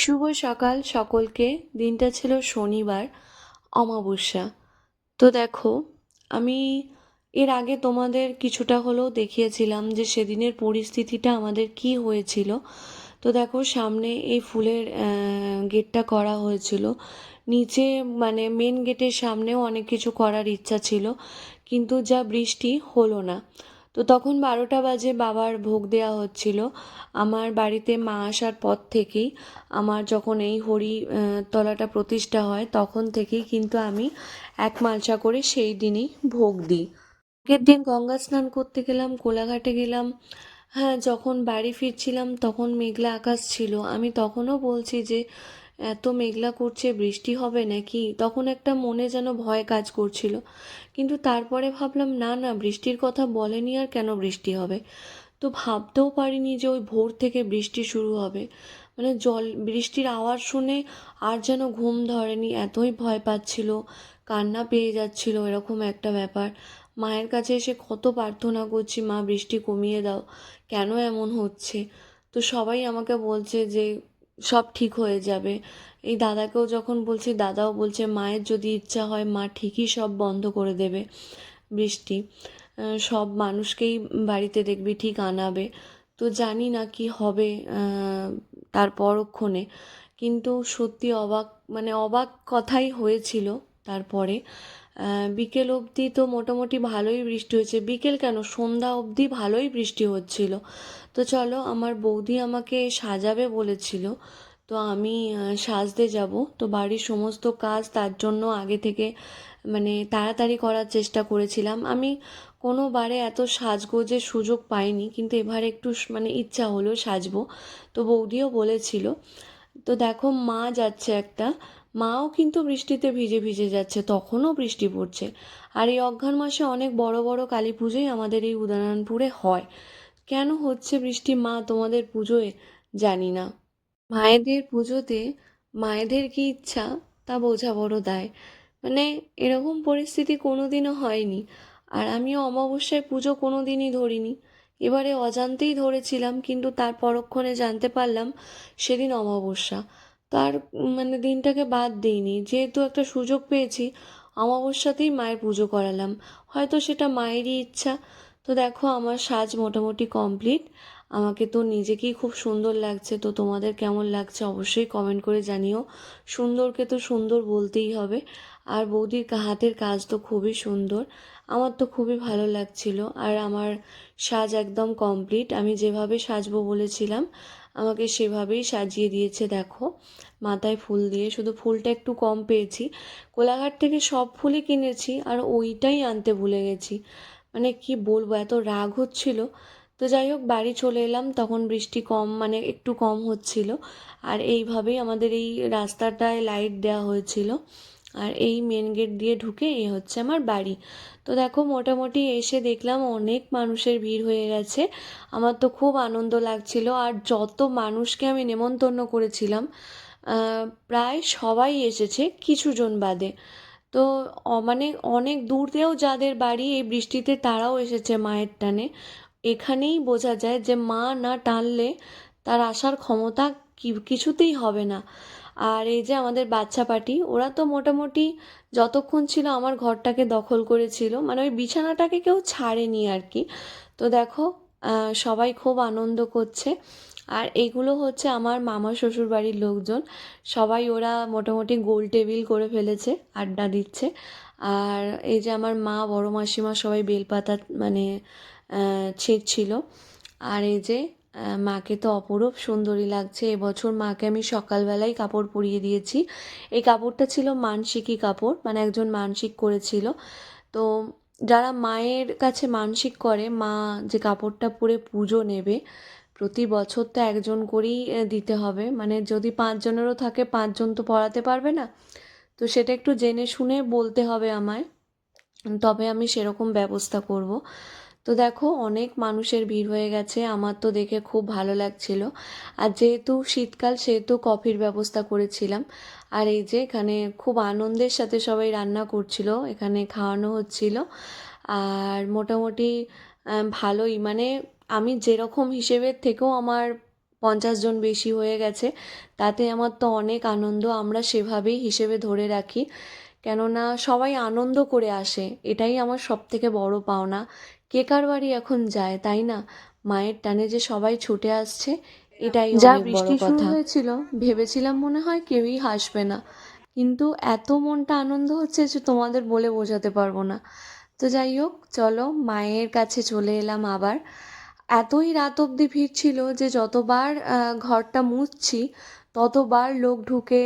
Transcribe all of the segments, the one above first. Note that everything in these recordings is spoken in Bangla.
শুভ সকাল সকলকে। দিনটা ছিল শনিবার, অমাবস্যা। তো দেখো, আমি এর আগে তোমাদের কিছুটা হলেও দেখিয়েছিলাম যে সেদিনের পরিস্থিতিটা আমাদের কি হয়েছিল। তো দেখো, সামনে এই ফুলের গেটটা করা হয়েছিল, নিচে মানে মেন গেটের সামনেও অনেক কিছু করার ইচ্ছা ছিল, কিন্তু যা বৃষ্টি হলো না। তো তখন 12টা বাজে, বাবার ভোগ দেওয়া হচ্ছিল। আমার বাড়িতে মা আসার পর থেকেই, আমার যখন এই তলাটা প্রতিষ্ঠা হয় তখন থেকেই কিন্তু আমি এক মালসা করে সেই দিনই ভোগ দিই। আগের দিন গঙ্গা স্নান করতে গেলাম, কোলাঘাটে গেলাম। হ্যাঁ, যখন বাড়ি ফিরছিলাম তখন মেঘলা আকাশ ছিল। আমি তখনও বলছি যে এত মেঘলা করছে, বৃষ্টি হবে নাকি। তখন একটা মনে যেন ভয় কাজ করছিল, কিন্তু তারপরে ভাবলাম না না, বৃষ্টির কথা বলেনি আর কেন বৃষ্টি হবে। তো ভাবতেও পারিনি যে ওই ভোর থেকে বৃষ্টি শুরু হবে। মানে বৃষ্টির আওয়াজ শুনে আর যেন ঘুম ধরেনি, এতই ভয় পাচ্ছিল, কান্না পেয়ে যাচ্ছিল, এরকম একটা ব্যাপার। মায়ের কাছে এসে কত প্রার্থনা করছি, মা বৃষ্টি কমিয়ে দাও, কেন এমন হচ্ছে। তো সবাই আমাকে বলছে যে সব ঠিক হয়ে যাবে। এই দাদাকেও যখন বলছি, দাদাও বলছে মায়ের যদি ইচ্ছা হয় মা ঠিকই সব বন্ধ করে দেবে বৃষ্টি, সব মানুষকেই বাড়িতে দেখবি ঠিক আনাবে। তো জানি না কি হবে তার পরক্ষণে, কিন্তু সত্যি অবাক, মানে অবাক কথাই হয়েছিল। তারপরে বিকেল অবধি তো মোটামুটি ভালোই বৃষ্টি হয়েছে, বিকেল কেন সন্ধ্যা অবধি ভালোই বৃষ্টি হচ্ছিল। তো চলো, আমার বৌদি আমাকে সাজাবে বলেছিল, তো আমি সাজতে যাব। তো বাড়ির সমস্ত কাজ তার জন্য আগে থেকে মানে তাড়াতাড়ি করার চেষ্টা করেছিলাম। আমি কোনোবারে এত সাজগোজের সুযোগ পাইনি, কিন্তু এবারে একটু মানে ইচ্ছা হলো সাজবো। তো বৌদিও বলেছিল। তো দেখো, মা যাচ্ছে একটা, মাও কিন্তু বৃষ্টিতে ভিজে ভিজে যাচ্ছে, তখনও বৃষ্টি পড়ছে। আর এই অঘ্রাণ মাসে অনেক বড় বড় কালী পুজোই আমাদের এই উদয়নারায়ণপুরে হয়। কেন হচ্ছে বৃষ্টি মা তোমাদের পুজোয়, জানি না। মায়েদের পুজোতে মায়েদের কি ইচ্ছা তা বোঝা বড় দায়। মানে এরকম পরিস্থিতি কোনোদিনও হয়নি। আর আমিও অমাবস্যায় পুজো কোনো দিনই ধরিনি, এবারে অজান্তেই ধরেছিলাম, কিন্তু তার পরক্ষণে জানতে পারলাম সেদিন অমাবস্যা। তার মানে দিনটাকে বাদ দিইনি, যেহেতু একটা সুযোগ পেয়েছি অমাবস্যাতেই মায়ের পুজো করালাম। হয়তো সেটা মায়েরই ইচ্ছা। তো দেখো, আমার সাজ মোটামুটি কমপ্লিট। আমাকে তো নিজেকেই খুব সুন্দর লাগছে, তো তোমাদের কেমন লাগছে অবশ্যই কমেন্ট করে জানিও। সুন্দরকে তো সুন্দর বলতেই হবে। আর বৌদির হাতের কাজ তো খুবই সুন্দর, আমার তো খুবই ভালো লাগছিল। আর আমার সাজ একদম কমপ্লিট, আমি যেভাবে সাজবো বলেছিলাম আমাকে সেভাবেই সাজিয়ে দিয়েছে। দেখো, মাথায় ফুল দিয়ে, শুধু ফুলটা একটু কম পেয়েছি। কোলাঘাট থেকে সব ফুলই কিনেছি আর ওইটাই আনতে ভুলে গেছি। মানে কি বলবো, এত রাগ হচ্ছিল। তো যাই হোক, বাড়ি চলে এলাম, তখন বৃষ্টি কম, মানে একটু কম হচ্ছিল। আর এইভাবেই আমাদের এই রাস্তাটায় লাইট দেওয়া হয়েছিল। আর এই মেন গেট দিয়ে ঢুকে এই হচ্ছে আমার বাড়ি। তো দেখো, মোটামুটি এসে দেখলাম অনেক মানুষের ভিড় হয়ে গেছে। আমার তো খুব আনন্দ লাগছিল। আর যত মানুষকে আমি নেমন্তন্ন করেছিলাম প্রায় সবাই এসেছে, কিছুজন বাদে। তো মানে অনেক দূরেও যাদের বাড়ি এই বৃষ্টিতে, তারাও এসেছে মায়ের টানে। এখানেই বোঝা যায় যে মা না টানলে তার আসার ক্ষমতা কিছুতেই হবে না। আর এই যে আমাদের বাচ্চা পার্টি, ওরা তো মোটামুটি যতক্ষণ ছিল আমার ঘরটাকে দখল করেছিল, মানে ওই বিছানাটাকে কেউ ছাড়েনি আর কি। তো দেখো, সবাই খুব আনন্দ করছে। আর এইগুলো হচ্ছে আমার মামা শ্বশুর বাড়ির লোকজন, সবাই ওরা মোটামুটি গোল টেবিল করে ফেলেছে, আড্ডা দিচ্ছে। আর এই যে আমার মা, বড় মাসিমা সবাই বেলপাতা মানে ছিঁড়ছিল। আর এই যে মাকে তো অপরূপ সুন্দরী লাগছে। এবছর মাকে আমি সকালবেলায় কাপড় পরিয়ে দিয়েছি। এই কাপড়টা ছিল মানসিকী কাপড়, মানে একজন মানসিক করেছিল। তো যারা মায়ের কাছে মানসিক করে, মা যে কাপড়টা পরে পুজো নেবে, প্রতি বছর তো একজন করেই দিতে হবে। মানে যদি 5 জনেরও থাকে, 5 জন তো পরাতে পারবে না। তো সেটা একটু জেনে শুনে বলতে হবে আমায়, তবে আমি সেরকম ব্যবস্থা করব। তো দেখো, অনেক মানুষের ভিড় হয়ে গেছে, আমার তো দেখে খুব ভালো লাগছিল। আর যেহেতু শীতকাল, সেহেতু কফির ব্যবস্থা করেছিলাম। আর এই যে এখানে খুব আনন্দের সাথে সবাই রান্না করছিল, এখানে খাওয়ানো হচ্ছিল। আর মোটামুটি ভালোই, মানে আমি যেরকম হিসেবের থেকেও আমার 50 জন বেশি হয়ে গেছে, তাতে আমার তো অনেক আনন্দ। আমরা সেভাবেই হিসেবে ধরে রাখি, কেননা সবাই আনন্দ করে আসে, এটাই আমার সবথেকে বড় পাওনা। কে কার বাড়ি এখন যায়, তাই না? মায়ের টানে যে সবাই ছুটে আসছে, এটাই যা অনেক বড় বৃষ্টি শুরু কথা। হয়েছিল, ভেবেছিলাম মনে হয় কেউই হাসবে না, কিন্তু এত মনটা আনন্দ হচ্ছে যে তোমাদের বলে বোঝাতে পারবো না। তো যাই হোক, চলো মায়ের কাছে চলে এলাম আবার। এতই রাত অবধি ভিড় ছিল যে যতবার ঘরটা মুছছি ততবার লোক ঢুকে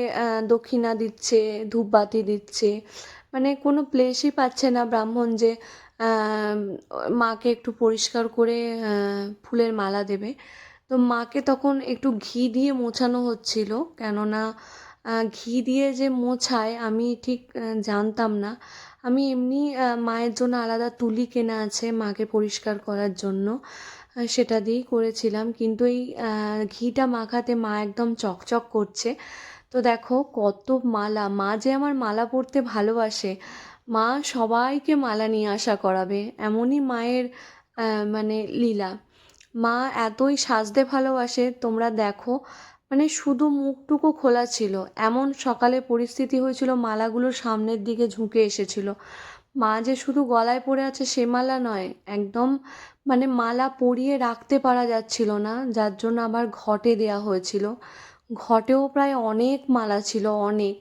দক্ষিণা দিচ্ছে, ধূপবাতি দিচ্ছে। মানে কোনো প্লেসই পাচ্ছে না ব্রাহ্মণ যে আহ, মাকে একটু পরিষ্কার করে ফুলের মালা দেবে। তো মাকে তখন একটু ঘি দিয়ে মোছানো হচ্ছিল, কেননা ঘি দিয়ে যে মোছায় আমি ঠিক জানতাম না। আমি এমনি মায়ের জন্য আলাদা তুলি কেনা আছে মাকে পরিষ্কার করার জন্য, সেটা দিয়েই করেছিলাম। কিন্তু এই ঘিটা মাখাতে মা একদম চকচক করছে। তো দেখো কত মালা, মা যে আমার মালা পরতে ভালোবাসে। মা সবাইকে মালা নিয়ে আসা করাবে, এমনই মায়ের মানে লীলা। মা এতই সাজতে ভালোবাসে, তোমরা দেখো, মানে শুধু মুখটুকু খোলা ছিল, এমন সকালে পরিস্থিতি হয়েছিল মালাগুলো সামনের দিকে ঝুঁকে এসেছিল। মা যে শুধু গলায় পরে আছে সে মালা নয়, একদম মানে মালা পরিয়ে রাখতে পারা যাচ্ছিল না, যার জন্য আবার ঘটে দেয়া হয়েছিল। ঘটেও প্রায় অনেক মালা ছিল, অনেক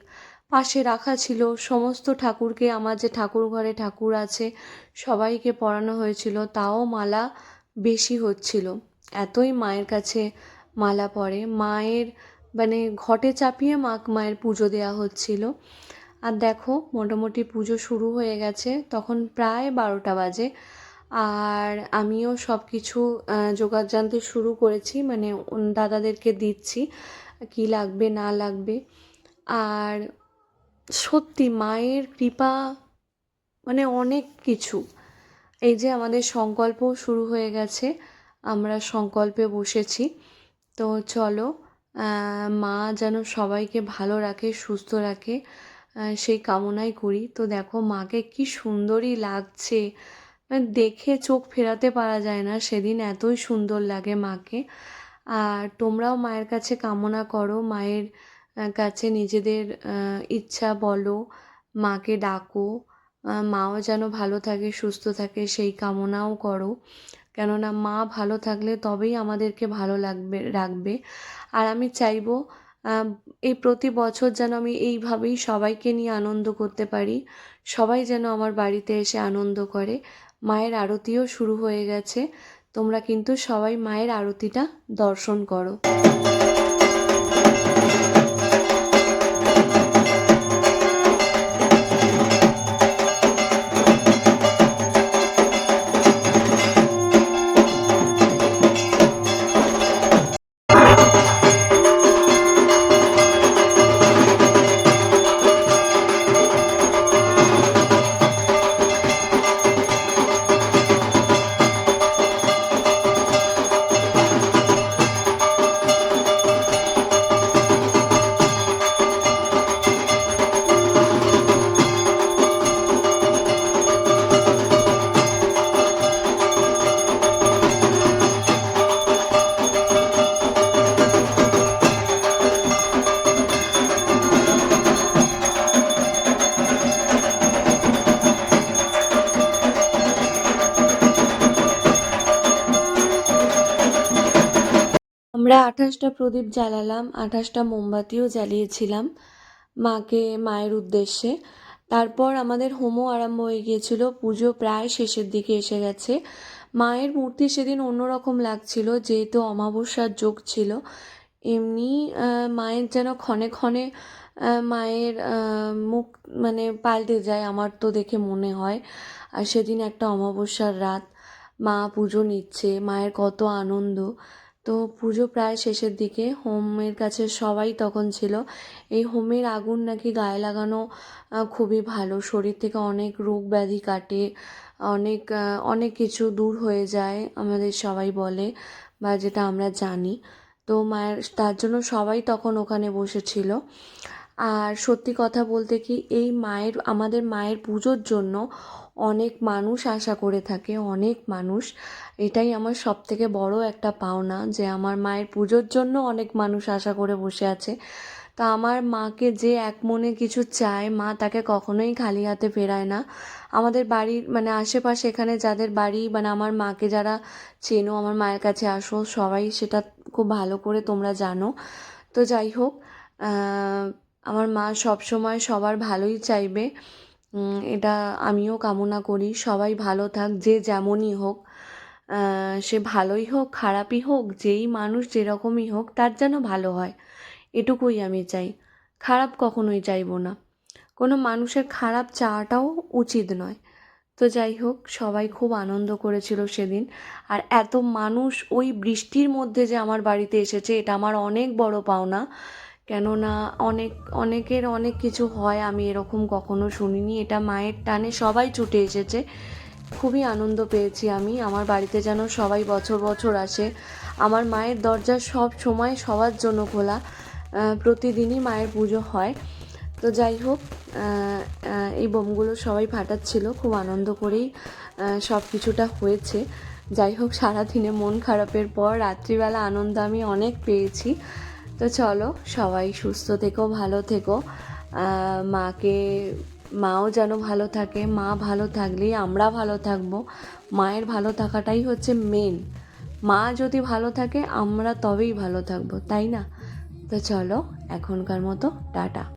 পাশে রাখা ছিল। সমস্ত ঠাকুরকে, আমার যে ঠাকুর ঘরে ঠাকুর আছে সবাইকে পরানো হয়েছিল, তাও মালা বেশি হচ্ছিল। এতই মায়ের কাছে মালা পড়ে, মায়ের মানে ঘটে চাপিয়ে মায়ের পুজো দেওয়া হচ্ছিল। আর দেখো মোটামুটি পুজো শুরু হয়ে গেছে, তখন প্রায় 12টা বাজে। আর আমিও সব কিছু জোগাড় জানতে শুরু করেছি, মানে দাদাদেরকে দিচ্ছি কি লাগবে না লাগবে। আর সত্যি মায়ের কৃপা, মানে অনেক কিছু। এই যে আমাদের সংকল্প শুরু হয়ে গেছে, আমরা সংকল্পে বসেছি। তো চলো, মা যেন সবাইকে ভালো রাখে, সুস্থ রাখে, সেই কামনাই করি। তো দেখো মাকে কি সুন্দরই লাগছে, মানে দেখে চোখ ফেরাতে পারা যায় না, সেদিন এতই সুন্দর লাগে মাকে। আর তোমরাও মায়ের কাছে কামনা করো, মায়ের কাছে নিজেদের ইচ্ছা বলো, মাকে ডাকো, মাও যেন ভালো থাকে সুস্থ থাকে সেই কামনাও করো। কেননা মা ভালো থাকলে তবেই আমাদেরকে ভালো রাখবে। আর আমি চাইবো আহ, এই প্রতি বছর যেন আমি এইভাবেই সবাইকে নিয়ে আনন্দ করতে পারি, সবাই যেন আমার বাড়িতে এসে আনন্দ করে। মায়ের আরতিও শুরু হয়ে গেছে, তোমরা কিন্তু সবাই মায়ের আরতিটা দর্শন করো। আমরা 28টা প্রদীপ জ্বালালাম, 28টা মোমবাতিও জ্বালিয়েছিলাম মাকে, মায়ের উদ্দেশ্যে। তারপর আমাদের হোমও আরম্ভ হয়ে গিয়েছিল, পুজো প্রায় শেষের দিকে এসে গেছে। মায়ের মূর্তি সেদিন অন্যরকম লাগছিল, যেহেতু অমাবস্যার যোগ ছিল। এমনি মায়ের যেন ক্ষণে ক্ষণে মায়ের মুখ মানে পাল্টে যায়, আমার তো দেখে মনে হয়। আর সেদিন একটা অমাবস্যার রাত, মা পুজো নিচ্ছে, মায়ের কত আনন্দ। তো পুজো প্রায় শেষের দিকে, হোমের কাছে সবাই তখন ছিল। এই হোমের আগুন নাকি গায়ে লাগানো খুবই ভালো, শরীর থেকে অনেক রোগ ব্যাধি কাটে, অনেক অনেক কিছু দূর হয়ে যায় আমাদের সবাই বলে, বা যেটা আমরা জানি। তো মায়ের তার জন্য সবাই তখন ওখানে বসেছিল। আর সত্যি কথা বলতে কি, এই আমাদের মায়ের পুজোর জন্য অনেক মানুষ আশা করে থাকে, অনেক মানুষ। এটাই আমার সবথেকে বড় একটা পাওনা, যে আমার মায়ের পুজোর জন্য অনেক মানুষ আশা করে বসে আছে। তা আমার মাকে যে এক মনে কিছু চায়, মা তাকে কখনোই খালি হাতে ফেরায় না। আমাদের বাড়ির মানে আশেপাশে এখানে যাদের বাড়ি, মানে আমার মাকে যারা চেনো, আমার মায়ের কাছে আসো, সবাই সেটা খুব ভালো করে তোমরা জানো। তো যাই হোক, আমার মা সবসময় সবার ভালোই চাইবে, এটা আমিও কামনা করি। সবাই ভালো থাক, যে যেমনই হোক, সে ভালোই হোক খারাপই হোক, যেই মানুষ যেরকমই হোক, তার যেন ভালো হয়, এটুকুই আমি চাই। খারাপ কখনোই চাইবো না, কোনো মানুষের খারাপ চাওয়াটাও উচিত নয়। তো যাই হোক, সবাই খুব আনন্দ করেছিল সেদিন। আর এত মানুষ ওই বৃষ্টির মধ্যে যে আমার বাড়িতে এসেছে, এটা আমার অনেক বড় পাওনা। কেননা অনেকের অনেক কিছু হয়, আমি এরকম কখনো শুনিনি। এটা মায়ের টানে সবাই ছুটে এসেছে। খুবই আনন্দ পেয়েছি আমি। আমার বাড়িতে যেন সবাই বছর বছর আসে। আমার মায়ের দরজা সব সময় সবার জন্য খোলা, প্রতিদিনই মায়ের পুজো হয়। তো যাই হোক, এই বোমগুলো সবাই ফাটাচ্ছিল, খুব আনন্দ করেই সব কিছুটা হয়েছে। যাই হোক, সারাদিনে মন খারাপের পর রাত্রিবেলা আনন্দ আমি অনেক পেয়েছি। তো চলো, সবাই সুস্থ থেকো, ভালো থেকো। মাও যেন ভালো থাকে। মা ভালো থাকলেই আমরা ভালো থাকবো। মায়ের ভালো থাকাটাই হচ্ছে মেন। মা যদি ভালো থাকে, আমরা তবেই ভালো থাকবো, তাই না? তো চলো, এখনকার মতো টাটা।